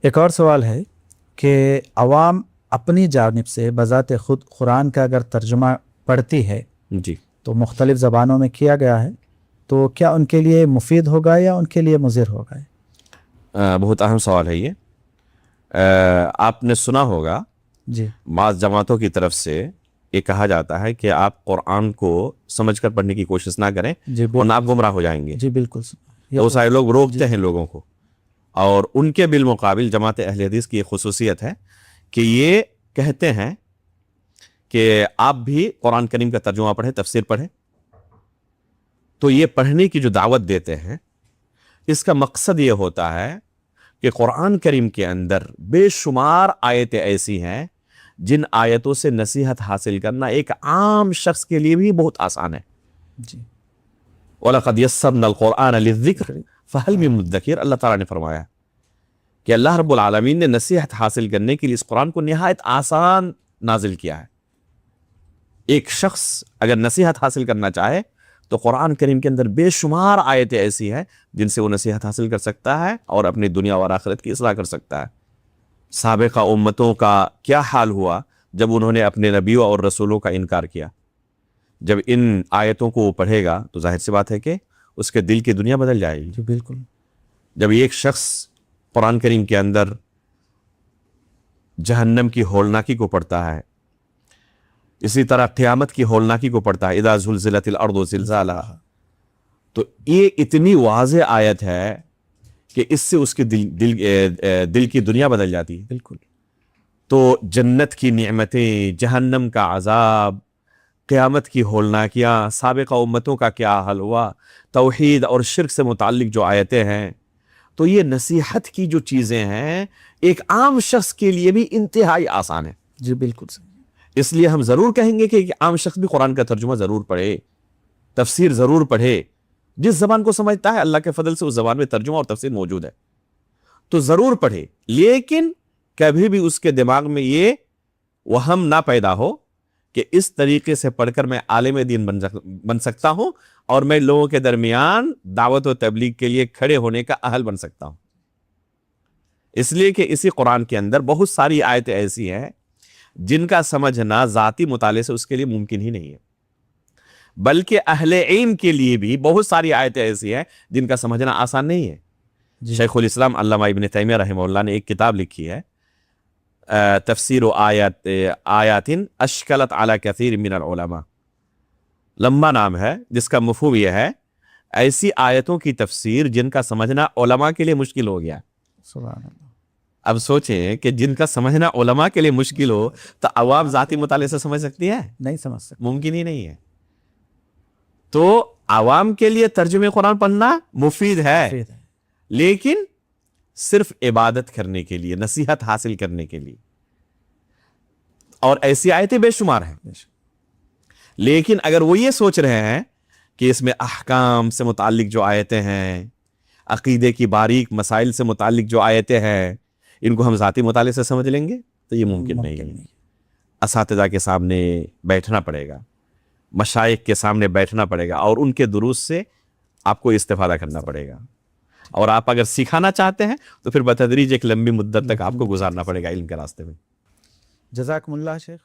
ایک اور سوال ہے کہ عوام اپنی جانب سے بذات خود قرآن کا اگر ترجمہ پڑھتی ہے جی تو مختلف زبانوں میں کیا گیا ہے، تو کیا ان کے لیے مفید ہوگا یا ان کے لیے مضر ہوگا؟ بہت اہم سوال ہے یہ۔ آپ نے سنا ہوگا جی بعض جماعتوں کی طرف سے یہ کہا جاتا ہے کہ آپ قرآن کو سمجھ کر پڑھنے کی کوشش نہ کریں جی ورنہ آپ گمراہ ہو جائیں گے۔ جی بالکل تو سارے لوگ روکتے ہیں لوگوں کو، اور ان کے بالمقابل جماعت اہل حدیث کی یہ خصوصیت ہے کہ یہ کہتے ہیں کہ آپ بھی قرآن کریم کا ترجمہ پڑھیں، تفسیر پڑھیں۔ تو یہ پڑھنے کی جو دعوت دیتے ہیں، اس کا مقصد یہ ہوتا ہے کہ قرآن کریم کے اندر بے شمار آیتیں ایسی ہیں جن آیتوں سے نصیحت حاصل کرنا ایک عام شخص کے لیے بھی بہت آسان ہے۔ جی وَلَقَدْ يَسَّرْنَا الْقُرْآنَ لِلذِّكْرِ فَهَلْ مِن مُدَّكِرٍ، اللہ تعالیٰ نے فرمایا کہ اللہ رب العالمین نے نصیحت حاصل کرنے کے لیے اس قرآن کو نہایت آسان نازل کیا ہے۔ ایک شخص اگر نصیحت حاصل کرنا چاہے تو قرآن کریم کے اندر بے شمار آیتیں ایسی ہیں جن سے وہ نصیحت حاصل کر سکتا ہے اور اپنی دنیا اور آخرت کی اصلاح کر سکتا ہے۔ سابقہ امتوں کا کیا حال ہوا جب انہوں نے اپنے نبیوں اور رسولوں کا انکار کیا؟ جب ان آیتوں کو وہ پڑھے گا تو ظاہر سی بات ہے کہ اس کے دل کی دنیا بدل جائے گی۔ جی بالکل۔ جب ایک شخص قرآن کریم کے اندر جہنم کی ہولناکی کو پڑھتا ہے، اسی طرح قیامت کی ہولناکی کو پڑھتا ہے، اذا زلزلت الارض زلزالہا، تو یہ اتنی واضح آیت ہے کہ اس سے اس کے دل کی دنیا بدل جاتی ہے۔ بالکل۔ تو جنت کی نعمتیں، جہنم کا عذاب، قیامت کی ہولناکیاں، سابقہ امتوں کا کیا حل ہوا، توحید اور شرک سے متعلق جو آیتیں ہیں، تو یہ نصیحت کی جو چیزیں ہیں ایک عام شخص کے لیے بھی انتہائی آسان ہے۔ جی بالکل صحیح۔ اس لیے ہم ضرور کہیں گے کہ ایک عام شخص بھی قرآن کا ترجمہ ضرور پڑھے، تفسیر ضرور پڑھے۔ جس زبان کو سمجھتا ہے اللہ کے فضل سے اس زبان میں ترجمہ اور تفسیر موجود ہے تو ضرور پڑھے، لیکن کبھی بھی اس کے دماغ میں یہ وہم نہ پیدا ہو کہ اس طریقے سے پڑھ کر میں عالم دین بن سکتا ہوں اور میں لوگوں کے درمیان دعوت و تبلیغ کے لیے کھڑے ہونے کا اہل بن سکتا ہوں۔ اس لیے کہ اسی قرآن کے اندر بہت ساری آیتیں ایسی ہیں جن کا سمجھنا ذاتی مطالعے سے اس کے لیے ممکن ہی نہیں ہے، بلکہ اہل علم کے لیے بھی بہت ساری آیتیں ایسی ہیں جن کا سمجھنا آسان نہیں ہے۔ شیخ الاسلام علامہ ابن تیمیہ رحمہ اللہ نے ایک کتاب لکھی ہے، تفسیر آیات اشکلت علی کثیر من العلماء، لمبا نام ہے جس کا مفہوم یہ ہے ایسی آیتوں کی تفسیر جن کا سمجھنا علماء کے لیے مشکل ہو گیا۔ سبحان اللہ۔ اب سوچیں کہ جن کا سمجھنا علماء کے لیے مشکل ہو تو عوام ذاتی مطالعے سے سمجھ سکتی ہے؟ نہیں سمجھ سکتے، ممکن ہی نہیں ہے۔ تو عوام کے لیے ترجمہ قرآن پڑھنا مفید ہے، لیکن صرف عبادت کرنے کے لیے، نصیحت حاصل کرنے کے لیے، اور ایسی آیتیں بے شمار ہیں۔ لیکن اگر وہ یہ سوچ رہے ہیں کہ اس میں احکام سے متعلق جو آیتیں ہیں، عقیدے کی باریک مسائل سے متعلق جو آیتیں ہیں، ان کو ہم ذاتی مطالعے سے سمجھ لیں گے تو یہ ممکن نہیں ہے۔ اساتذہ کے سامنے بیٹھنا پڑے گا، مشائخ کے سامنے بیٹھنا پڑے گا، اور ان کے دروس سے آپ کو استفادہ کرنا پڑے گا، اور آپ اگر سکھانا چاہتے ہیں تو پھر بتدریج ایک لمبی مدت تک آپ کو گزارنا پڑے گا علم کے راستے میں۔ جزاکم اللہ شیخ۔